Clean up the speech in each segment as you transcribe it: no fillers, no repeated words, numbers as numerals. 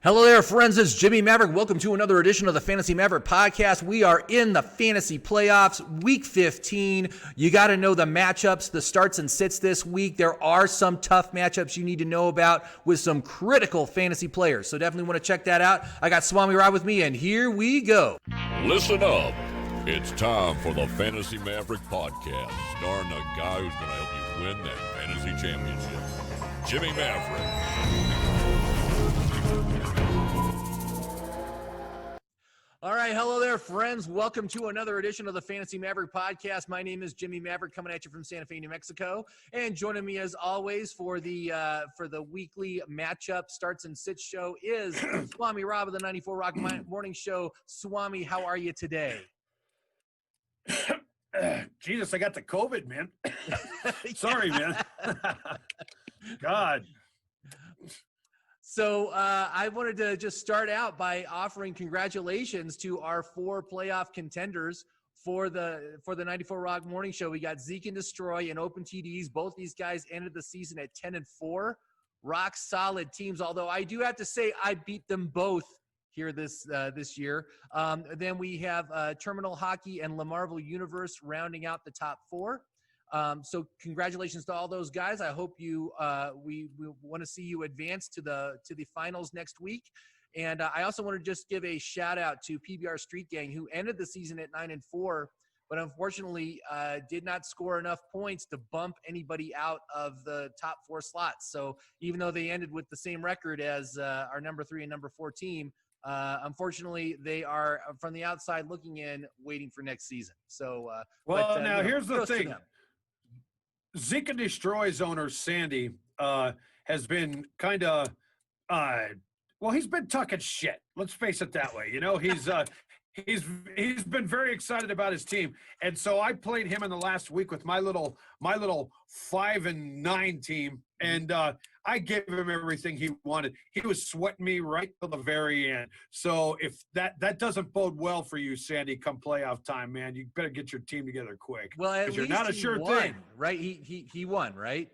Hello there, friends. It's Jimmy Maverick. Welcome to another edition of the Fantasy Maverick podcast. We are in the fantasy playoffs, week 15. You got to know the matchups, the starts and sits this week. There are some tough matchups you need to know about with some critical fantasy players. So definitely want to check that out. I got Swami Rob with me, and here we go. Listen up. It's time for the Fantasy Maverick podcast, starring the guy who's going to help you win that fantasy championship, Jimmy Maverick. All right, hello there, friends. Welcome to another edition of the Fantasy Maverick podcast. My name is Jimmy Maverick, coming at you from Santa Fe, New Mexico, and joining me as always for the weekly matchup starts and sits show is Swami Rob of the 94 Rock Morning Show. Swami, how are you today? Jesus, I got the COVID, man. Sorry, man. God. So I wanted to just start out by offering congratulations to our four playoff contenders for the 94 Rock Morning Show. We got Zeke and Destroy and Open TDs. Both these guys ended the season at 10-4. Rock solid teams, although I do have to say I beat them both here this year. Then we have Terminal Hockey and LaMarvel Universe rounding out the top four. So congratulations to all those guys. I hope we want to see you advance to the finals next week. And I also want to just give a shout out to PBR Street Gang, who ended the season at 9-4, but unfortunately did not score enough points to bump anybody out of the top four slots. So even though they ended with the same record as our number 3 and number 4 team, unfortunately they are from the outside looking in, waiting for next season. So here's the thing. Zeke and Destroy's owner, Sandy, has been kind of, he's been talking shit. Let's face it that way. You know, he's been very excited about his team. And so I played him in the last week with my little 5-9 team. And I gave him everything he wanted. He was sweating me right till the very end. So if that doesn't bode well for you, Sandy, come playoff time, man, you better get your team together quick. Well, at least you're not a sure thing, right? He won, right?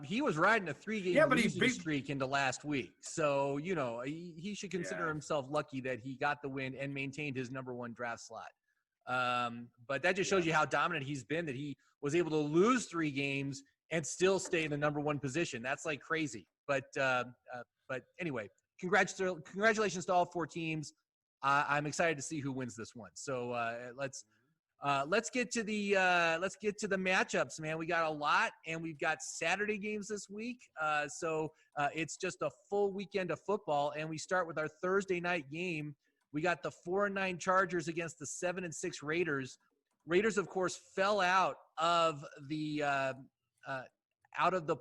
He was riding a 3-game losing streak into last week. So, you know, he should consider himself lucky that he got the win and maintained his number 1 draft slot. But that just shows you how dominant he's been, that he was able to lose 3 games and still stay in the number 1 position. That's like crazy. But anyway, congratulations to all 4 teams. I'm excited to see who wins this one. So let's get to the matchups, man. We got a lot, and we've got Saturday games this week. So it's just a full weekend of football, and we start with our Thursday night game. We got the 4-9 Chargers against the 7-6 Raiders. Raiders, of course, fell out of the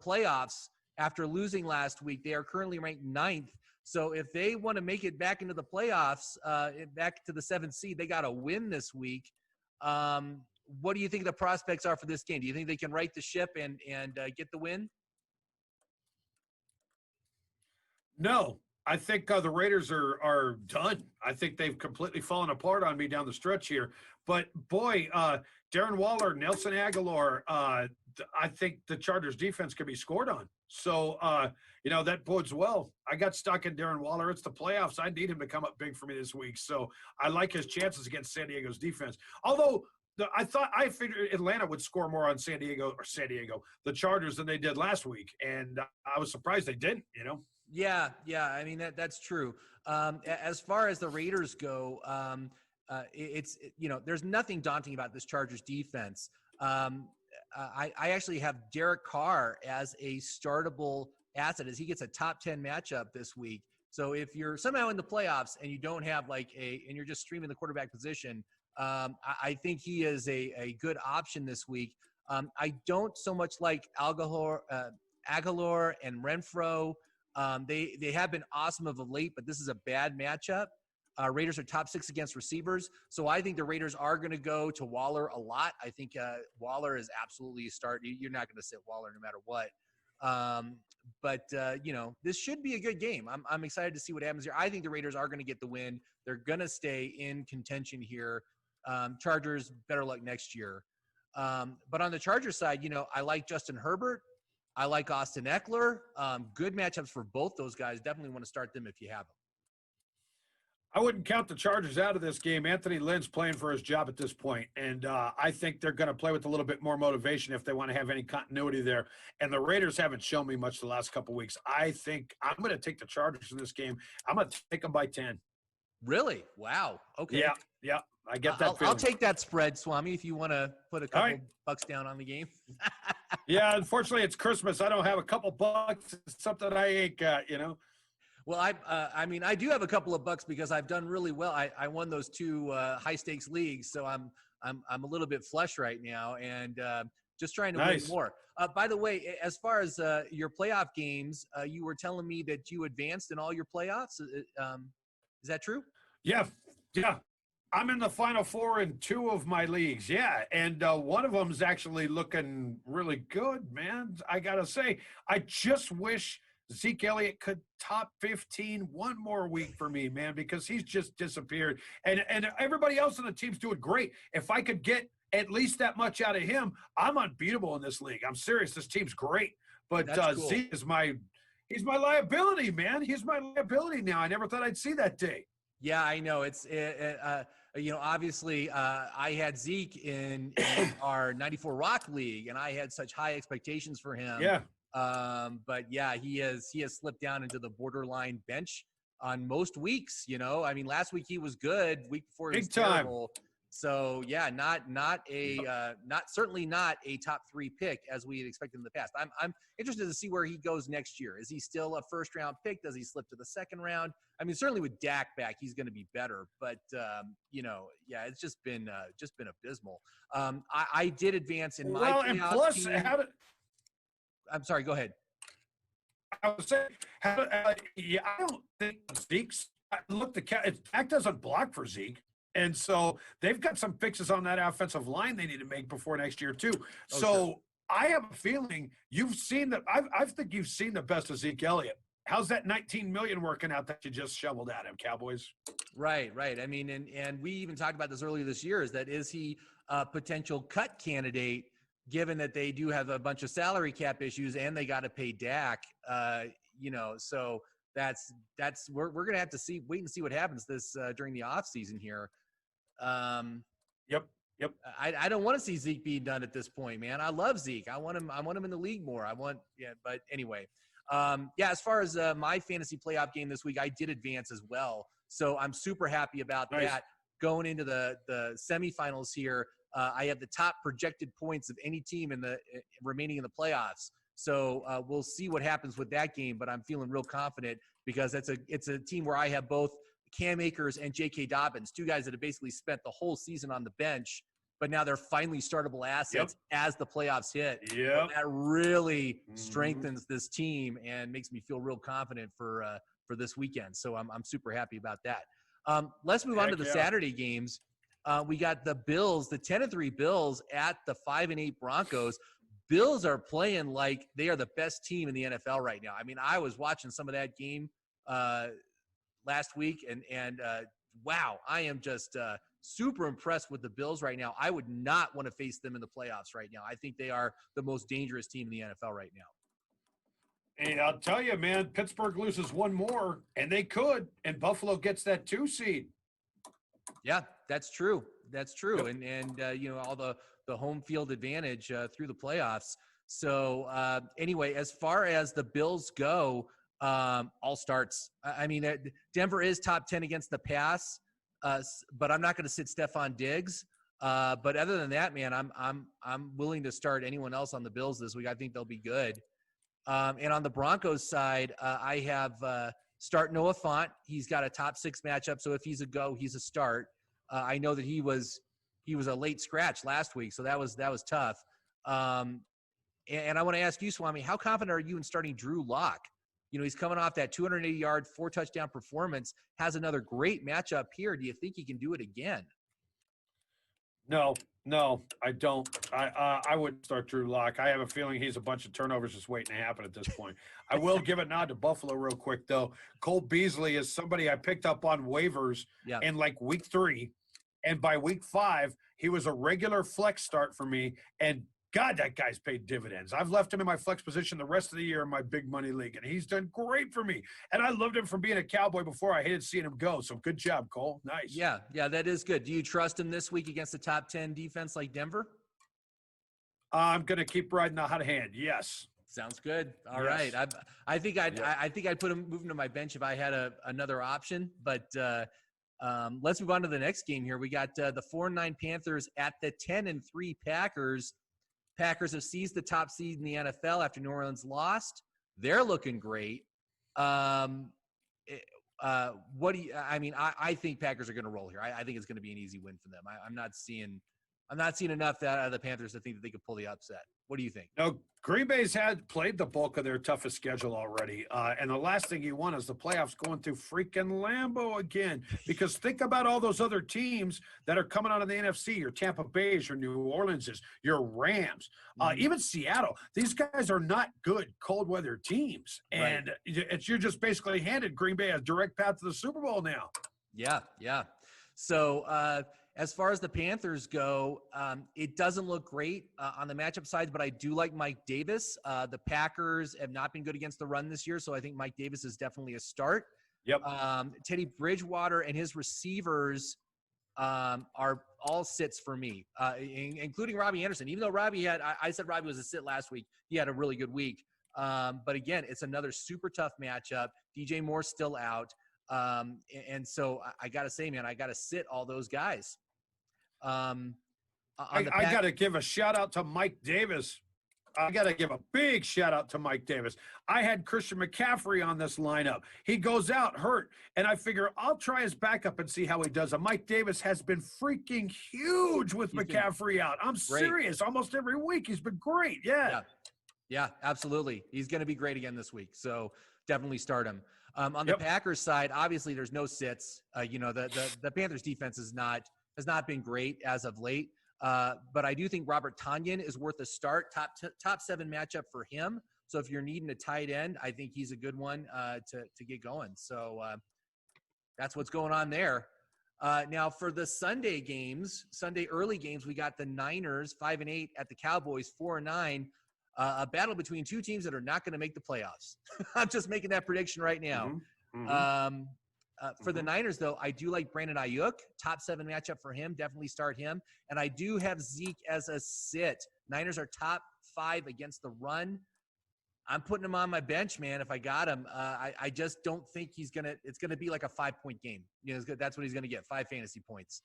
playoffs after losing last week. They are currently ranked 9th. So if they want to make it back into the playoffs, back to the 7th seed, they got to win this week. What do you think the prospects are for this game? Do you think they can right the ship and get the win? No, I think the Raiders are done. I think they've completely fallen apart on me down the stretch here. But boy, Darren Waller, Nelson Aguilar, I think the Chargers defense could be scored on. So, that bodes well. I got stuck in Darren Waller. It's the playoffs. I need him to come up big for me this week. So I like his chances against San Diego's defense. Although I figured Atlanta would score more on the Chargers than they did last week. And I was surprised they didn't, Yeah. I mean, that's true. As far as the Raiders go, there's nothing daunting about this Chargers defense. I actually have Derek Carr as a startable asset as he gets a top 10 matchup this week. So if you're somehow in the playoffs and you don't have and you're just streaming the quarterback position, I think he is a good option this week. I don't so much like Aguilar and Renfro. They have been awesome of late, but this is a bad matchup. Raiders are top 6 against receivers. So I think the Raiders are going to go to Waller a lot. I think Waller is absolutely a start. You're not going to sit Waller no matter what. But this should be a good game. I'm excited to see what happens here. I think the Raiders are going to get the win. They're going to stay in contention here. Chargers, better luck next year. But on the Chargers side, I like Justin Herbert. I like Austin Eckler. Good matchups for both those guys. Definitely want to start them if you have them. I wouldn't count the Chargers out of this game. Anthony Lynn's playing for his job at this point, and I think they're going to play with a little bit more motivation if they want to have any continuity there. And the Raiders haven't shown me much the last couple of weeks. I think I'm going to take the Chargers in this game. I'm going to take them by 10. Really? Wow. Okay. Yeah. I get that feeling. I'll take that spread, Swami, if you want to put a couple bucks down on the game. Yeah, unfortunately, it's Christmas. I don't have a couple bucks. It's something I ain't got, Well, I mean, I do have a couple of bucks because I've done really well. I won those two high stakes leagues, so I'm a little bit flush right now, and just trying to win more. By the way, as far as your playoff games, you were telling me that you advanced in all your playoffs. Is that true? Yeah. I'm in the Final Four in 2 of my leagues. Yeah, and one of them is actually looking really good, man. I gotta say, I just wish Zeke Elliott could top 15 one more week for me, man, because he's just disappeared. And everybody else on the team's doing great. If I could get at least that much out of him, I'm unbeatable in this league. I'm serious. This team's great. But cool. Zeke is he's my liability, man. He's my liability now. I never thought I'd see that day. Yeah, I know. It's obviously I had Zeke in our 94 Rock League, and I had such high expectations for him. Yeah. But yeah, he has slipped down into the borderline bench on most weeks. I mean, last week he was good. Week before he was terrible. So yeah, certainly not a top 3 pick as we had expected in the past. I'm interested to see where he goes next year. Is he still a first round pick? Does he slip to the second round? I mean, certainly with Dak back, he's going to be better. But yeah, it's just been abysmal. I did advance in my and plus, team. I'm sorry. Go ahead. I was saying, I don't think Zeke's. Look, Dak doesn't block for Zeke. And so they've got some fixes on that offensive line they need to make before next year, too. Sure. I have a feeling you've seen that. I think you've seen the best of Zeke Elliott. How's that $19 million working out that you just shoveled at him, Cowboys? Right. I mean, and we even talked about this earlier this year, is he a potential cut candidate, given that they do have a bunch of salary cap issues and they got to pay Dak, so that's we're going to have to wait and see what happens during the offseason here. Yep. I don't want to see Zeke being done at this point, man. I love Zeke. I want him in the league more. But anyway, as far as my fantasy playoff game this week, I did advance as well. So I'm super happy about that. Going into the semifinals here, I have the top projected points of any team remaining in the playoffs. So we'll see what happens with that game, but I'm feeling real confident because it's a team where I have both Cam Akers and J.K. Dobbins, 2 guys that have basically spent the whole season on the bench, but now they're finally startable assets as the playoffs hit. Yeah, that really strengthens this team and makes me feel real confident for this weekend. So I'm super happy about that. Let's move on to the Saturday games. We got the Bills, the 10-3 Bills at the 5-8 Broncos. Bills are playing like they are the best team in the NFL right now. I mean, I was watching some of that game last week, and wow, I am just super impressed with the Bills right now. I would not want to face them in the playoffs right now. I think they are the most dangerous team in the NFL right now. And I'll tell you, man, Pittsburgh loses one more, and they could, and Buffalo gets that 2 seed. Yeah, that's true. That's true. Yep. And all the home field advantage through the playoffs. So anyway, as far as the Bills go, all starts. I mean, Denver is top 10 against the pass, but I'm not going to sit Stephon Diggs. But other than that, man, I'm willing to start anyone else on the Bills this week. I think they'll be good. And on the Broncos side, I have start Noah Fant. He's got a top 6 matchup, so if he's a go, he's a start. I know that he was a late scratch last week, so that was tough. And I want to ask you, Swami, how confident are you in starting Drew Lock? He's coming off that 280-yard, 4-touchdown performance, has another great matchup here. Do you think he can do it again? No, I don't. I wouldn't start Drew Lock. I have a feeling he's a bunch of turnovers just waiting to happen at this point. I will give a nod to Buffalo real quick, though. Cole Beasley is somebody I picked up on waivers in like week 3. And by week 5, he was a regular flex start for me. And God, that guy's paid dividends. I've left him in my flex position the rest of the year in my big money league, and he's done great for me. And I loved him from being a Cowboy before. I hated seeing him go. So good job, Cole. Nice. Yeah, that is good. Do you trust him this week against a top 10 defense like Denver? I'm going to keep riding the hot hand. Yes. Sounds good. All right. I think I'd move him to my bench if I had another option. But let's move on to the next game here. We got the 4-9 Panthers at the 10-3 Packers. Packers have seized the top seed in the NFL after New Orleans lost. They're looking great. What do you? I mean, I think Packers are going to roll here. I think it's going to be an easy win for them. I'm not seeing enough out of the Panthers to think that they could pull the upset. What do you think? No, Green Bay's had played the bulk of their toughest schedule already. And the last thing you want is the playoffs going through freaking Lambeau again. Because think about all those other teams that are coming out of the NFC, your Tampa Bays, your New Orleanses, your Rams, even Seattle. These guys are not good cold weather teams. And you're just basically handed Green Bay a direct path to the Super Bowl now. Yeah. So, as far as the Panthers go, it doesn't look great on the matchup side, but I do like Mike Davis. The Packers have not been good against the run this year, so I think Mike Davis is definitely a start. Yep. Teddy Bridgewater and his receivers are all sits for me, including Robbie Anderson. Even though Robbie I said Robbie was a sit last week, he had a really good week. But again, it's another super tough matchup. DJ Moore's still out. And so I got to say, man, I got to sit all those guys. I got to give a shout out to Mike Davis. I got to give a big shout out to Mike Davis. I had Christian McCaffrey on this lineup. He goes out hurt, and I figure I'll try his backup and see how he does. And Mike Davis has been freaking huge with McCaffrey out. I'm serious. Almost every week he's been great. Yeah, absolutely. He's going to be great again this week. So definitely start him. On the Packers side, obviously there's no sits. The Panthers defense has not been great as of late. But I do think Robert Tonyan is worth a start. Top 7 matchup for him. So if you're needing a tight end, I think he's a good one to get going. So that's what's going on there. Now for the Sunday early games, we got the Niners 5-8 at the Cowboys 4-9. A battle between two teams that are not going to make the playoffs. I'm just making that prediction right now. For the Niners, though, I do like Brandon Ayuk. Top 7 matchup for him. Definitely start him. And I do have Zeke as a sit. Niners are top 5 against the run. I'm putting him on my bench, man. If I got him, I just don't think it's going to be like a 5-point game. That's what he's going to get, 5 fantasy points.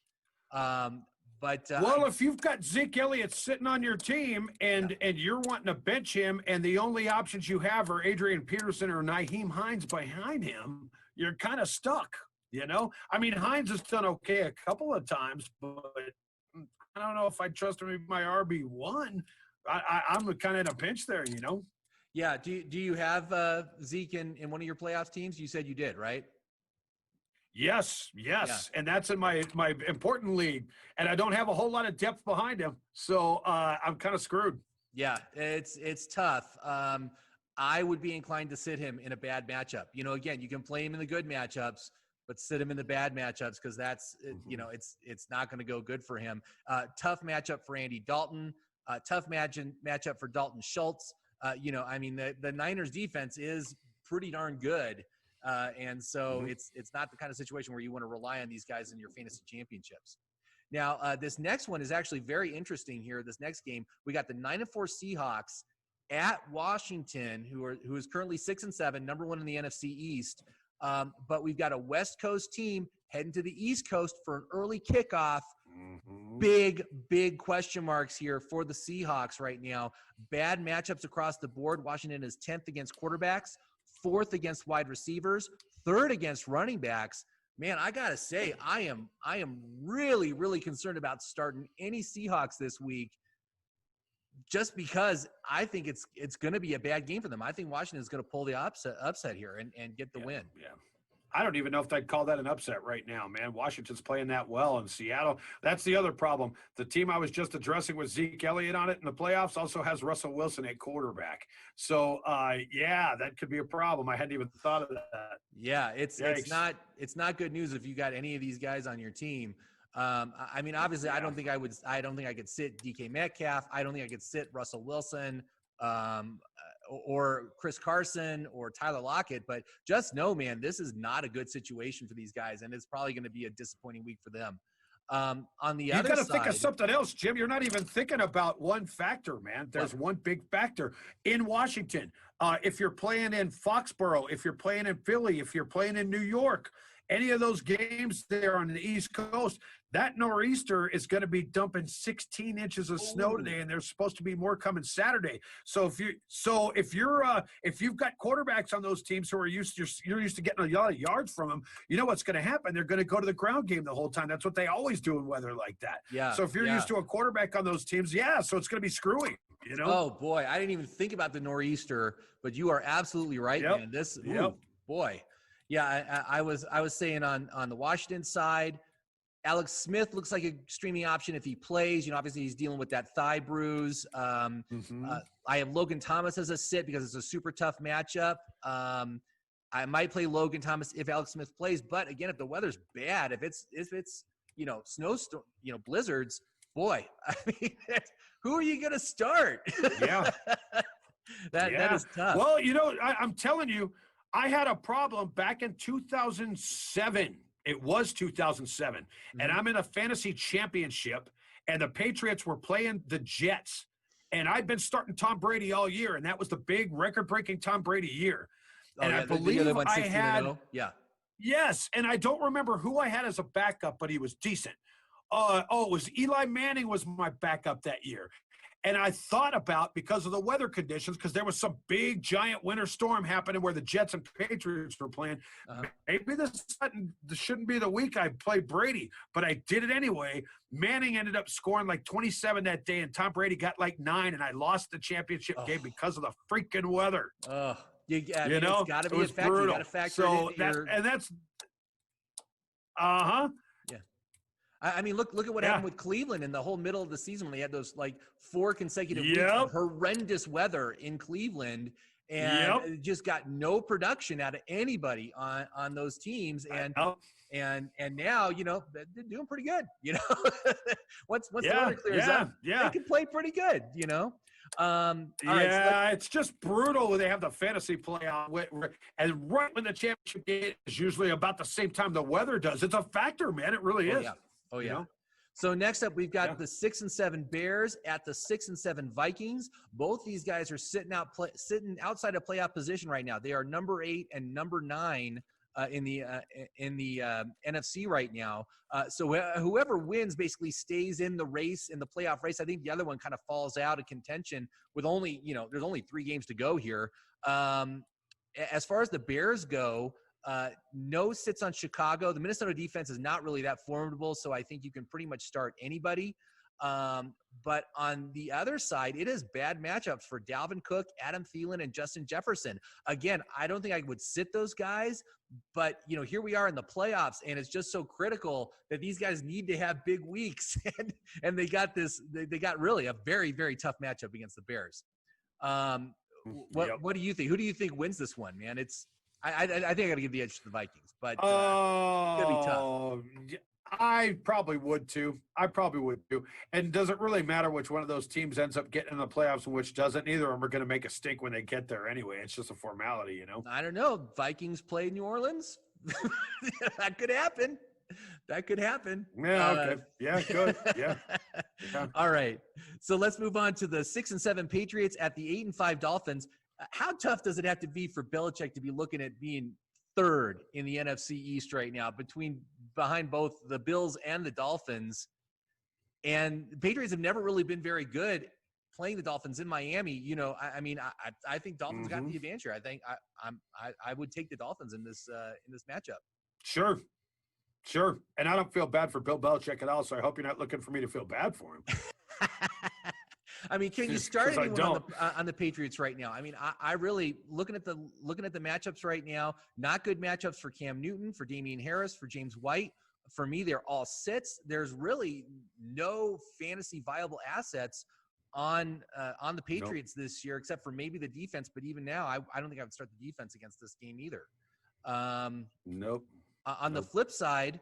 If you've got Zeke Elliott sitting on your team and you're wanting to bench him, and the only options you have are Adrian Peterson or Nyheim Hines behind him, you're kind of stuck. I mean, Hines has done okay a couple of times, but I don't know if I trust him with my RB1. I'm kind of in a pinch there. Yeah. Do you have Zeke in one of your playoff teams? You said you did, right? Yes. Yeah. And that's in my important league. And I don't have a whole lot of depth behind him. So I'm kind of screwed. Yeah, it's tough. I would be inclined to sit him in a bad matchup. Again, you can play him in the good matchups, but sit him in the bad matchups because that's, it's not going to go good for him. Tough matchup for Andy Dalton. Tough matchup for Dalton Schultz. The Niners defense is pretty darn good. And so it's not the kind of situation where you want to rely on these guys in your fantasy championships. Now, this next one is actually very interesting here. This next game, we got the 9-4 Seahawks at Washington, who is currently 6-7, number 1 in the NFC East. But we've got a West Coast team heading to the East Coast for an early kickoff. Big question marks here for the Seahawks right now. Bad matchups across the board. Washington is 10th against quarterbacks, 4th against wide receivers, 3rd against running backs. Man, I gotta say, I am really, really concerned about starting any Seahawks this week, just because I think it's going to be a bad game for them. I think Washington is going to pull the upset here and get the win. Yeah. I don't even know if I'd call that an upset right now, man. Washington's playing that well in Seattle. That's the other problem. The team I was just addressing with Zeke Elliott on it in the playoffs also has Russell Wilson at quarterback. So, that could be a problem. I hadn't even thought of that. Yeah, it's not good news if you got any of these guys on your team. I mean, obviously, I don't think I could sit DK Metcalf. I don't think I could sit Russell Wilson, or Chris Carson or Tyler Lockett. But just know, man, this is not a good situation for these guys, and it's probably going to be a disappointing week for them. On the other side, you got to think of something else, Jim. You're not even thinking about one factor, man. There's one big factor in Washington. If you're playing in Foxborough, if you're playing in Philly, if you're playing in New York, any of those games there on the East Coast, that nor'easter is going to be dumping 16 inches of snow today, and there's supposed to be more coming Saturday. So if you've got quarterbacks on those teams who are you're used to getting a lot of yards from them, you know what's going to happen? They're going to go to the ground game the whole time. That's what they always do in weather like that. Yeah. So if you're used to a quarterback on those teams, so it's going to be screwy. You know? Oh boy, I didn't even think about the nor'easter, but you are absolutely right, man. This, boy. Yeah, I was saying on the Washington side, Alex Smith looks like a streaming option if he plays. You know, obviously he's dealing with that thigh bruise. I have Logan Thomas as a sit because it's a super tough matchup. I might play Logan Thomas if Alex Smith plays, but again, if the weather's bad, if it's snowstorm, blizzards, boy, I mean, who are you gonna start? Yeah, that is tough. Well, I'm telling you. I had a problem back in 2007. It was 2007. And I'm in a fantasy championship, and the Patriots were playing the Jets. And I'd been starting Tom Brady all year, and that was the big record-breaking Tom Brady year. And I believe I had – yes, and I don't remember who I had as a backup, but he was decent. It was Eli Manning was my backup that year. And I thought about, because of the weather conditions, because there was some big, giant winter storm happening where the Jets and Patriots were playing, maybe this shouldn't be the week I play Brady. But I did it anyway. Manning ended up scoring like 27 that day, and Tom Brady got like 9, and I lost the championship game because of the freaking weather. It's got to be a factor. You got to factor it in. That's I mean, look at what happened with Cleveland in the whole middle of the season when they had those like 4 consecutive weeks of horrendous weather in Cleveland, and just got no production out of anybody on those teams. And now, they're doing pretty good. Once the weather clears up, they can play pretty good. All right, it's just brutal when they have the fantasy playoff, and right when the championship game is usually about the same time the weather does. It's a factor, man. It really is. Oh yeah. So next up, we've got the 6-7 Bears at the 6-7 Vikings. Both these guys are sitting outside of playoff position right now. They are number 8 and number 9 in the NFC right now. So whoever wins basically stays in the race, in the playoff race. I think the other one kind of falls out of contention with only, there's only 3 games to go here. As far as the Bears go, no sits on Chicago. The Minnesota defense is not really that formidable, so I think you can pretty much start anybody. But on the other side, it is bad matchups for Dalvin Cook, Adam Thielen, and Justin Jefferson. Again, I don't think I would sit those guys, but here we are in the playoffs, and it's just so critical that these guys need to have big weeks, and they got really a very, very tough matchup against the Bears. What do you think? Who do you think wins this one, man? I think I got to give the edge to the Vikings, but it's going to be tough. I probably would too. And does it really matter which one of those teams ends up getting in the playoffs and which doesn't? Neither of them are going to make a stink when they get there anyway. It's just a formality, I don't know. Vikings play New Orleans. That could happen. Yeah, okay. Yeah, good. Yeah. All right. So let's move on to the 6-7 Patriots at the 8-5 Dolphins. How tough does it have to be for Belichick to be looking at being third in the NFC East right now, behind both the Bills and the Dolphins? And the Patriots have never really been very good playing the Dolphins in Miami. I think Dolphins got the advantage here. I think I would take the Dolphins in this matchup. Sure. And I don't feel bad for Bill Belichick at all, so I hope you're not looking for me to feel bad for him. I mean, can you start anyone on the Patriots right now? I mean, I really looking at the matchups right now. Not good matchups for Cam Newton, for Damian Harris, for James White. For me, they're all sits. There's really no fantasy viable assets on the Patriots this year, except for maybe the defense. But even now, I don't think I would start the defense against this game either. On the flip side,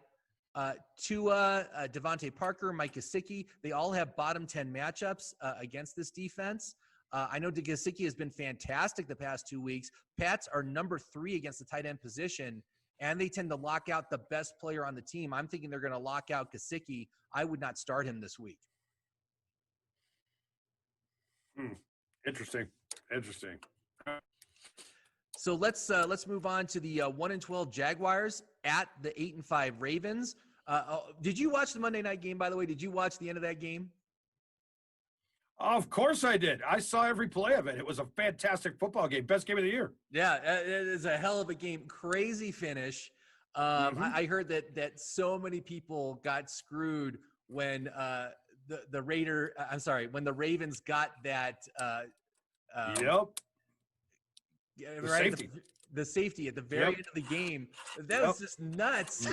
Tua, Devontae Parker, Mike Gesicki, they all have bottom 10 matchups against this defense. I know Gesicki has been fantastic the past 2 weeks. Pats are number 3 against the tight end position, and they tend to lock out the best player on the team. I'm thinking they're going to lock out Gesicki. I would not start him this week. Interesting. So let's move on to the 1-12 Jaguars at the 8-5 Ravens. Did you watch the Monday night game, by the way? Did you watch the end of that game? Of course I did. I saw every play of it. It was a fantastic football game. Best game of the year. Yeah, it is a hell of a game. Crazy finish. I heard that so many people got screwed when when the Ravens got that Safety. The safety at the very end of the game. That was just nuts.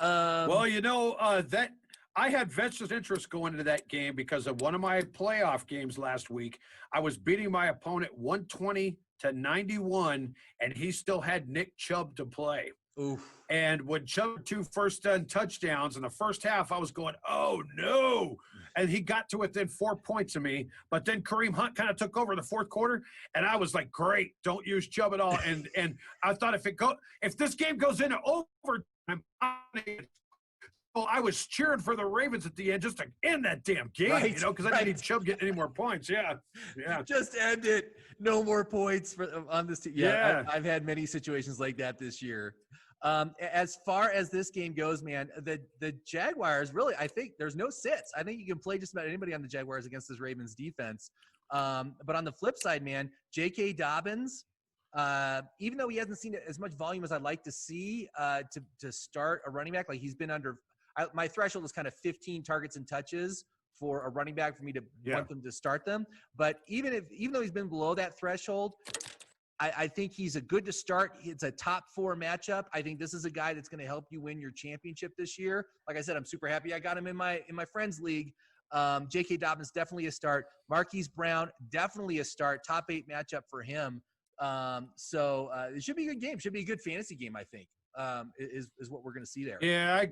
Well, that I had vested interest going into that game because of one of my playoff games last week. I was beating my opponent 120-91, and he still had Nick Chubb to play. Oof. And when Chubb had 2 first-down touchdowns in the first half, I was going, oh, no. And he got to within 4 points of me. But then Kareem Hunt kind of took over the fourth quarter, and I was like, great, don't use Chubb at all. And I thought if this game goes into overtime, well, I was cheering for the Ravens at the end just to end that damn game, because I didn't need Chubb getting any more points. Yeah. Just end it. No more points on this team. Yeah. I've had many situations like that this year. As far as this game goes, man, the Jaguars, really, I think there's no sits. I think you can play just about anybody on the Jaguars against this Ravens defense. But on the flip side, man, J.K. Dobbins, even though he hasn't seen as much volume as I'd like to see to start a running back, like he's been under – my threshold is kind of 15 targets and touches for a running back for me to want them to start them. But even though he's been below that threshold, I think he's a good to start. It's a top 4 matchup. I think this is a guy that's going to help you win your championship this year. Like I said, I'm super happy I got him in my friends league. J.K. Dobbins, definitely a start. Marquise Brown, definitely a start. Top 8 matchup for him. So it should be a good game. Should be a good fantasy game, I think, is what we're going to see there. Yeah,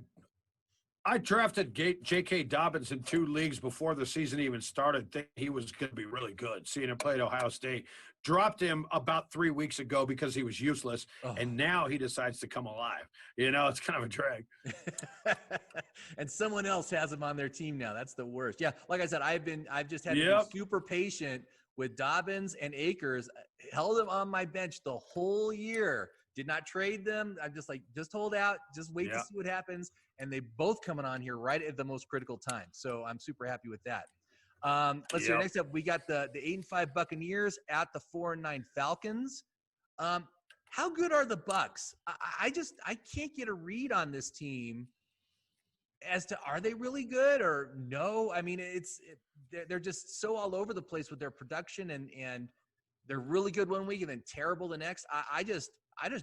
I drafted J.K. Dobbins in 2 leagues before the season even started, thinking he was going to be really good. Seeing him play at Ohio State. Dropped him about 3 weeks ago because he was useless, and now he decides to come alive. It's kind of a drag. And someone else has him on their team now. That's the worst. Yeah, like I said, I've just had to be super patient with Dobbins and Akers. Held them on my bench the whole year. Did not trade them. I'm just hold out, just wait to see what happens. And they both coming on here right at the most critical time. So I'm super happy with that. Let's see. Next up, we got the 8-5 Buccaneers at the 4-9 Falcons. How good are the Bucs? I can't get a read on this team as to are they really good or no. I mean, they're just so all over the place with their production and they're really good one week and then terrible the next. I just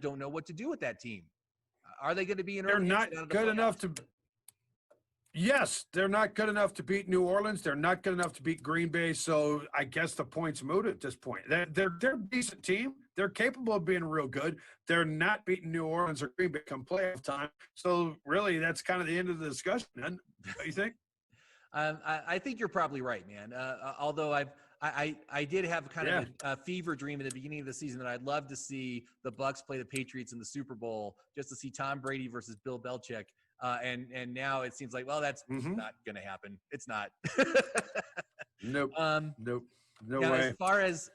don't know what to do with that team. Are they going to be They're not good enough to. Yes, they're not good enough to beat New Orleans. They're not good enough to beat Green Bay. So I guess the point's moot at this point. They're a decent team. They're capable of being real good. They're not beating New Orleans or Green Bay come playoff time. So really, that's kind of the end of the discussion. Then, what do you think? I think you're probably right, man. Although I did have kind of a fever dream at the beginning of the season that I'd love to see the Bucs play the Patriots in the Super Bowl, just to see Tom Brady versus Bill Belichick. And now it seems like, well, that's not going to happen. It's not. Nope. Nope. No now, way.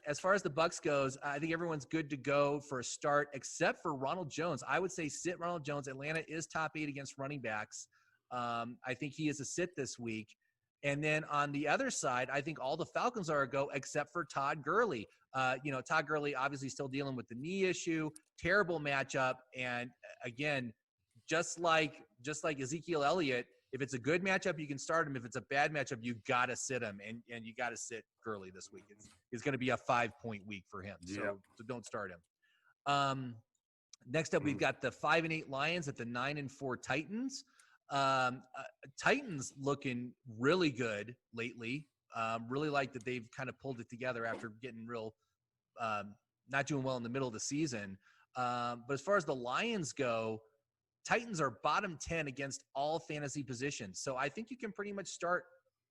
As far as the Bucs goes, I think everyone's good to go for a start, except for Ronald Jones. I would say sit Ronald Jones. Atlanta is top 8 against running backs. I think he is a sit this week. And then on the other side, I think all the Falcons are a go except for Todd Gurley. Todd Gurley obviously still dealing with the knee issue, terrible matchup. And again, just like Ezekiel Elliott, if it's a good matchup, you can start him. If it's a bad matchup, you got to sit him, and you got to sit Gurley this week. It's going to be a 5-point week for him, so don't start him. Next up, we've got the 5-8 Lions at the 9-4 Titans. Titans looking really good lately. Really like that they've kind of pulled it together after getting not doing well in the middle of the season. But as far as the Lions go, Titans are bottom 10 against all fantasy positions. So I think you can pretty much start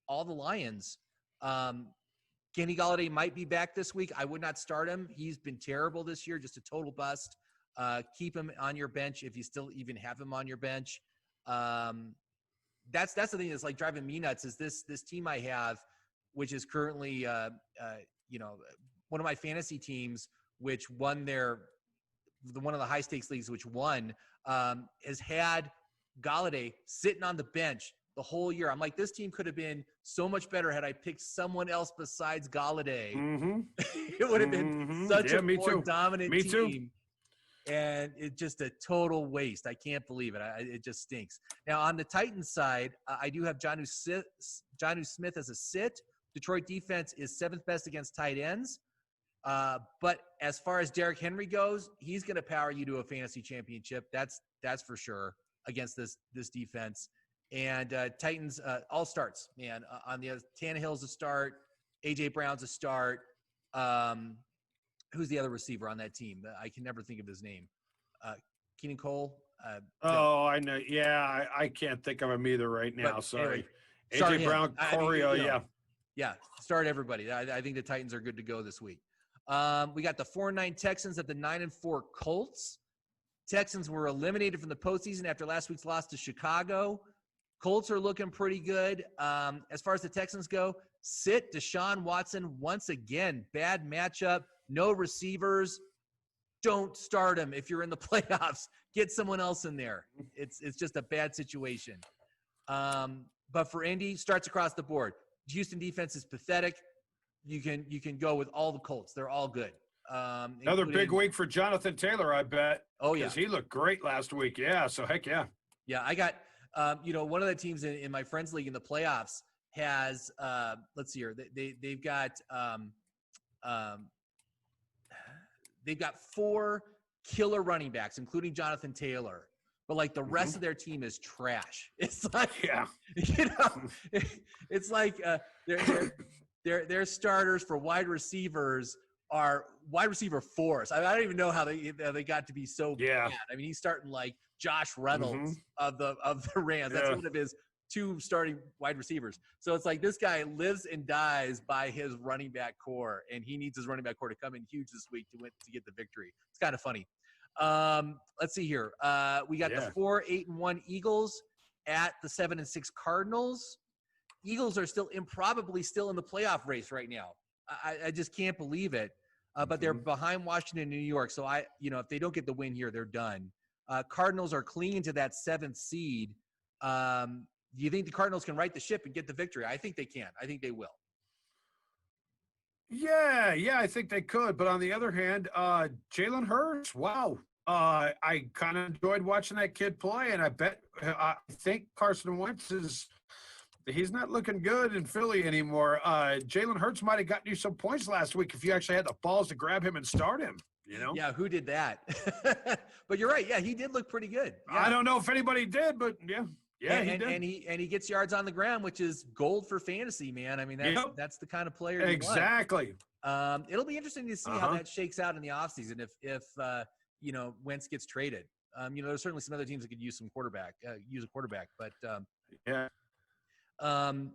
all the Lions. Kenny Golladay might be back this week. I would not start him. He's been terrible this year, just a total bust. Keep him on your bench if you still even have him on your bench. That's the thing that's like driving me nuts is this team I have, which is currently one of my fantasy teams, which won one of the high stakes leagues, which won, has had Golladay sitting on the bench the whole year. I'm like, this team could have been so much better had I picked someone else besides Golladay. Mm-hmm. It would have been such a more dominant me team. Too. And it's just a total waste. I can't believe it. It just stinks. Now, on the Titans side, I do have Jonnu Smith as a sit. Detroit defense is 7th best against tight ends. But as far as Derrick Henry goes, he's going to power you to a fantasy championship. That's for sure against this defense. And Titans all starts, man. On the other, Tannehill's a start. A.J. Brown's a start. Who's the other receiver on that team? I can never think of his name. Keenan Cole. I know. Yeah, I can't think of him either right now. But Sorry. Anyway, A.J. Brown, Corey, Yeah, start everybody. I think the Titans are good to go this week. We got the 4-9 Texans at the 9-4 Colts. Texans were eliminated from the postseason after last week's loss to Chicago. Colts are looking pretty good. As far as the Texans go, sit Deshaun Watson once again. Bad matchup. No receivers. Don't start him if you're in the playoffs. Get someone else in there. It's just a bad situation. But for Indy, starts across the board. Houston defense is pathetic. You can go with all the Colts. They're all good. Another big week for Jonathan Taylor, I bet. Oh, yeah. Because he looked great last week. Yeah, so heck yeah. Yeah, I got one of the teams in my friends league in the playoffs has let's see here. They've got 4 killer running backs, including Jonathan Taylor. But like the rest of their team is trash. It's like, it's like their starters for wide receivers are wide receiver 4s. I don't even know how they got to be so bad. I mean, he's starting like Josh Reynolds of the Rams. That's one of his 2 starting wide receivers. So it's like this guy lives and dies by his running back core, and he needs his running back core to come in huge this week to get the victory. It's kind of funny. Let's see here. We got the 4-8-1 Eagles at the 7-6 Cardinals. Eagles are probably still in the playoff race right now. I just can't believe it. But they're behind Washington and New York. So if they don't get the win here, they're done. Cardinals are clinging to that 7th seed. Do you think the Cardinals can right the ship and get the victory? I think they can. I think they will. Yeah, I think they could. But on the other hand, Jalen Hurts, wow. I kind of enjoyed watching that kid play, and I think Carson Wentz he's not looking good in Philly anymore. Jalen Hurts might have gotten you some points last week if you actually had the balls to grab him and start him. Yeah, who did that? But you're right. Yeah, he did look pretty good. Yeah. I don't know if anybody did, but yeah. Yeah, he did. And he gets yards on the ground, which is gold for fantasy, man. I mean, that's the kind of player you exactly. Want. It'll be interesting to see how that shakes out in the offseason if Wentz gets traded. There's certainly some other teams that could use a quarterback, but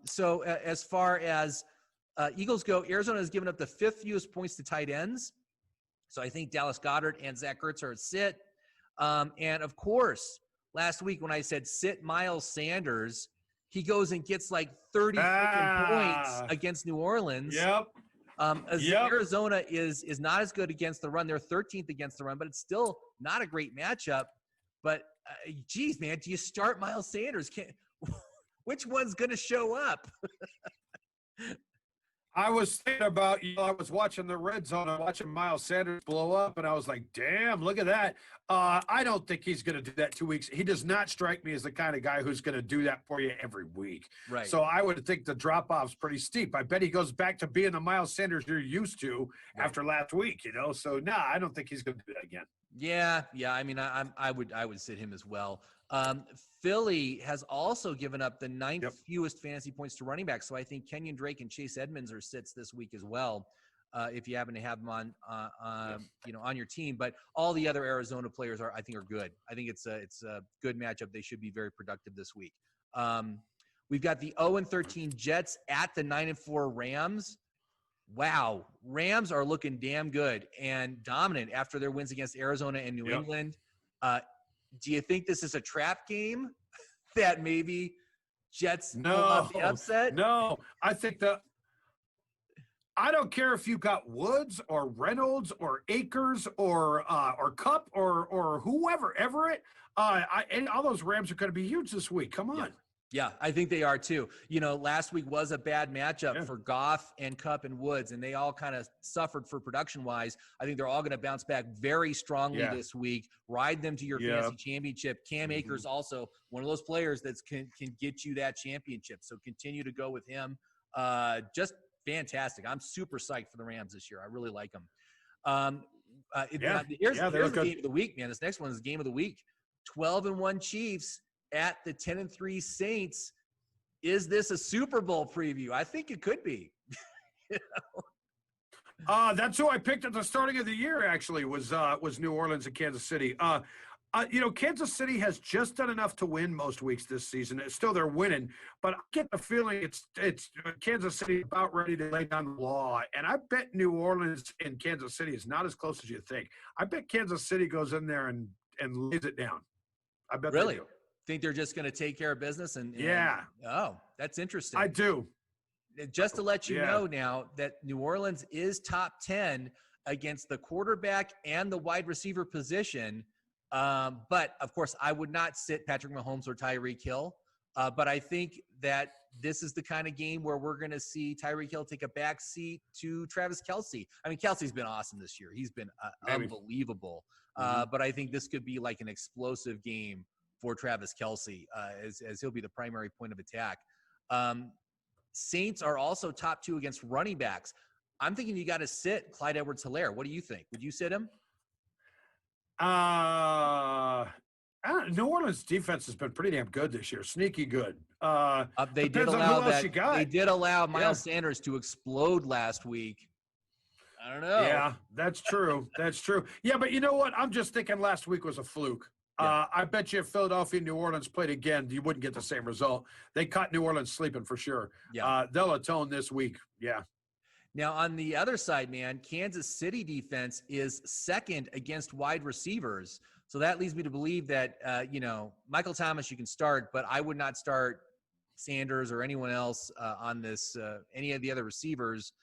So as far as Eagles go, Arizona has given up the 5th fewest points to tight ends. So I think Dallas Goedert and Zach Ertz are at sit. And of course, last week when I said sit Miles Sanders, he goes and gets like 30 points against New Orleans. Arizona is not as good against the run. They're 13th against the run, but it's still not a great matchup. But geez, man, do you start Miles Sanders? Which one's going to show up? I was thinking about, I was watching the red zone and watching Miles Sanders blow up, and I was like, damn, look at that. I don't think he's going to do that 2 weeks. He does not strike me as the kind of guy who's going to do that for you every week. Right. So I would think the drop-off's pretty steep. I bet he goes back to being the Miles Sanders you're used to after last week, So, I don't think he's going to do that again. Yeah. I mean, I would sit him as well. Philly has also given up the 9th fewest fantasy points to running backs. So I think Kenyon Drake and Chase Edmonds are sits this week as well. if you happen to have them on on your team. But all the other Arizona players I think are good. I think it's a good matchup. They should be very productive this week. We've got the 0-13 Jets at the 9-4 Rams. Wow, Rams are looking damn good and dominant after their wins against Arizona and New England. Do you think this is a trap game that maybe Jets pull off the upset? No, I think I don't care if you got Woods or Reynolds or Akers or Cup or whoever, Everett. And all those Rams are going to be huge this week. Come on. Yeah, I think they are too. Last week was a bad matchup for Goff and Cup and Woods, and they all kind of suffered for production-wise. I think they're all going to bounce back very strongly this week. Ride them to your fantasy championship. Cam Akers also one of those players that can get you that championship. So continue to go with him. Just fantastic. I'm super psyched for the Rams this year. I really like them. Here's the game of the week, man. This next one is the game of the week. 12-1 Chiefs at the 10-3 Saints. Is this a Super Bowl preview? I think it could be. That's who I picked at the starting of the year. Actually, was New Orleans and Kansas City. Kansas City has just done enough to win most weeks this season. Still, they're winning, but I get the feeling it's Kansas City about ready to lay down the law. And I bet New Orleans and Kansas City is not as close as you think. I bet Kansas City goes in there and lays it down. I bet really. They do. Think they're just going to take care of business and that's interesting. I do. Just to let you know now that New Orleans is top 10 against the quarterback and the wide receiver position. But of course I would not sit Patrick Mahomes or Tyreek Hill. But I think that this is the kind of game where we're going to see Tyreek Hill take a back seat to Travis Kelce. I mean, Kelce's been awesome this year. He's been unbelievable. But I think this could be like an explosive game for Travis Kelce, as he'll be the primary point of attack. Saints are also top 2 against running backs. I'm thinking you got to sit Clyde Edwards-Helaire. What do you think? Would you sit him? New Orleans defense has been pretty damn good this year. Sneaky good. They did allow that. They did allow Miles Sanders to explode last week. I don't know. Yeah, that's true. That's true. Yeah, but you know what? I'm just thinking last week was a fluke. I bet you if Philadelphia and New Orleans played again, you wouldn't get the same result. They caught New Orleans sleeping for sure. Yeah. They'll atone this week. Yeah. Now, on the other side, man, Kansas City defense is second against wide receivers. So that leads me to believe that, Michael Thomas you can start, but I would not start Sanders or anyone else on this, any of the other receivers.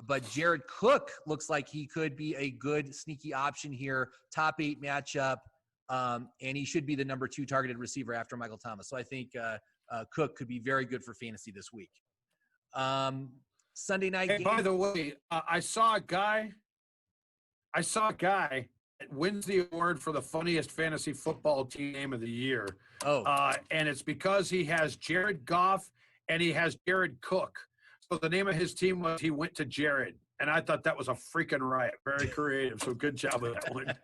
But Jared Cook looks like he could be a good sneaky option here. Top 8 matchup. And he should be the number 2 targeted receiver after Michael Thomas. So I think Cook could be very good for fantasy this week. Sunday night game. By the way, I saw a guy that wins the award for the funniest fantasy football team name of the year. And it's because he has Jared Goff and he has Jared Cook. So the name of his team was He Went to Jared. And I thought that was a freaking riot. Very creative. So good job with that one.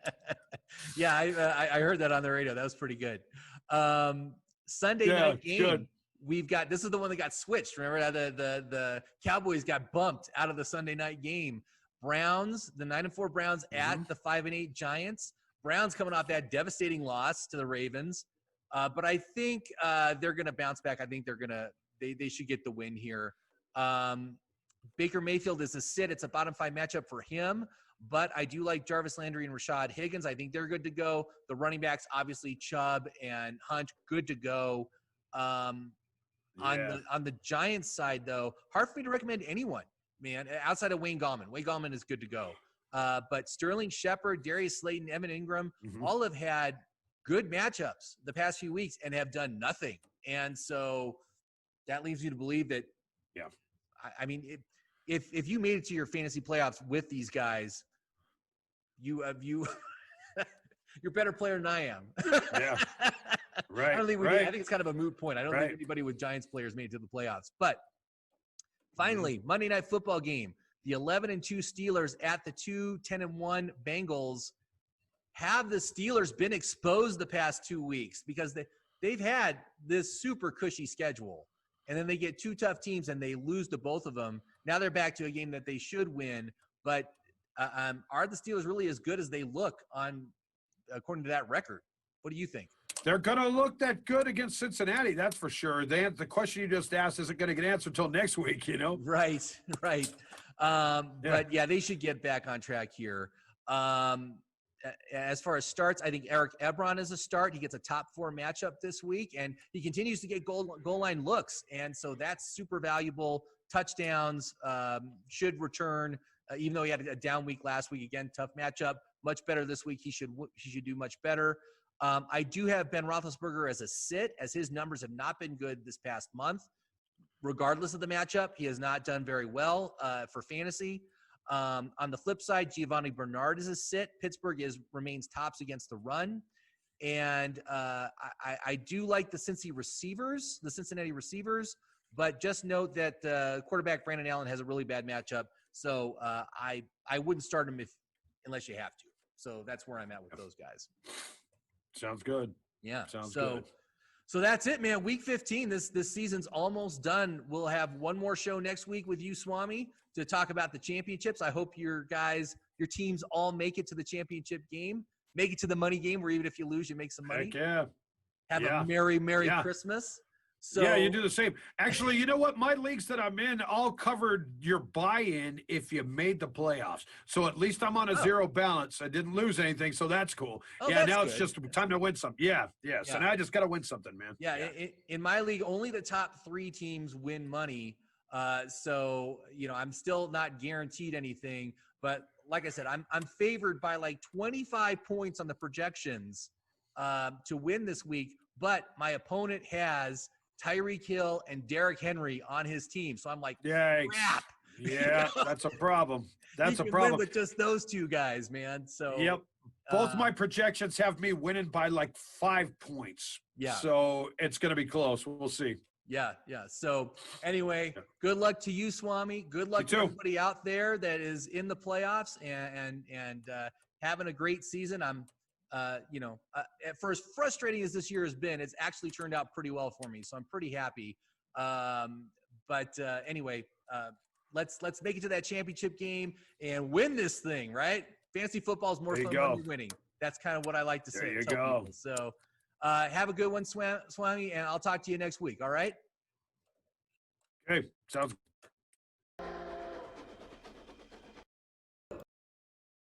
Yeah, I heard that on the radio. That was pretty good. Sunday night game. Good. We've got, this is the one that got switched. Remember the Cowboys got bumped out of the Sunday night game. Browns, the 9-4 Browns at the 5-8 Giants. Browns coming off that devastating loss to the Ravens. But I think they're going to bounce back. I think they should get the win here. Baker Mayfield is a sit. It's a bottom 5 matchup for him. But I do like Jarvis Landry and Rashad Higgins. I think they're good to go. The running backs, obviously Chubb and Hunt, good to go. On the Giants side, though, hard for me to recommend anyone, man, outside of Wayne Gallman. Wayne Gallman is good to go. But Sterling Shepard, Darius Slayton, Evan Ingram, all have had good matchups the past few weeks and have done nothing. And so that leaves you to believe that, I mean, if you made it to your fantasy playoffs with these guys, you're a better player than I am. Yeah. Right. I don't think I think it's kind of a moot point. I don't think anybody with Giants players made it to the playoffs. But finally, Monday Night Football game. The 11-2 Steelers at the 10-1 Bengals. Have the Steelers been exposed the past 2 weeks? Because they've had this super cushy schedule. and then they get 2 tough teams and they lose to both of them. Now they're back to a game that they should win. But are the Steelers really as good as they look according to that record? What do you think? They're going to look that good against Cincinnati, that's for sure. The question you just asked isn't going to get answered until next week, you know? Right. But, yeah, they should get back on track here. As far as starts, I think Eric Ebron is a start. He gets a top 4 matchup this week, and he continues to get goal line looks. And so that's super valuable. Touchdowns should return, even though he had a down week last week. Again, tough matchup. Much better this week. He should do much better. I do have Ben Roethlisberger as a sit, as his numbers have not been good this past month. Regardless of the matchup, he has not done very well for fantasy. On the flip side, Giovanni Bernard is a sit. Pittsburgh remains tops against the run. And I do like the Cincinnati receivers, but just note that quarterback Brandon Allen has a really bad matchup. So I wouldn't start him unless you have to. So that's where I'm at with those guys. Sounds good. Yeah. Sounds good. So that's it, man. Week 15, this season's almost done. We'll have one more show next week with you, Swami, to talk about the championships. I hope your teams all make it to the championship game, make it to the money game, where even if you lose, you make some money. Heck yeah. Have a Merry Christmas. So, yeah, you do the same. Actually, you know what? My leagues that I'm in all covered your buy-in if you made the playoffs. So at least I'm on a zero balance. I didn't lose anything, so that's cool. Yeah, now it's just time to win something. Yeah. So now I just got to win something, man. Yeah. In my league, only the top 3 teams win money. So, I'm still not guaranteed anything. But like I said, I'm favored by like 25 points on the projections to win this week. But my opponent has Tyreek Hill and Derrick Henry on his team. So I'm like, crap. Yeah, that's a problem. That's a problem. Win with just those 2 guys, man. So yep. Both my projections have me winning by like 5 points. Yeah. So it's going to be close. We'll see. Yeah. So anyway, good luck to you, Swami. Good luck to everybody out there that is in the playoffs and having a great season. I'm for as frustrating as this year has been, it's actually turned out pretty well for me. So I'm pretty happy. Anyway, let's make it to that championship game and win this thing, right? Fantasy football is more fun when you're winning. That's kind of what I like to say. There you go. People. So have a good one, Swami, and I'll talk to you next week. All right? Okay. Sounds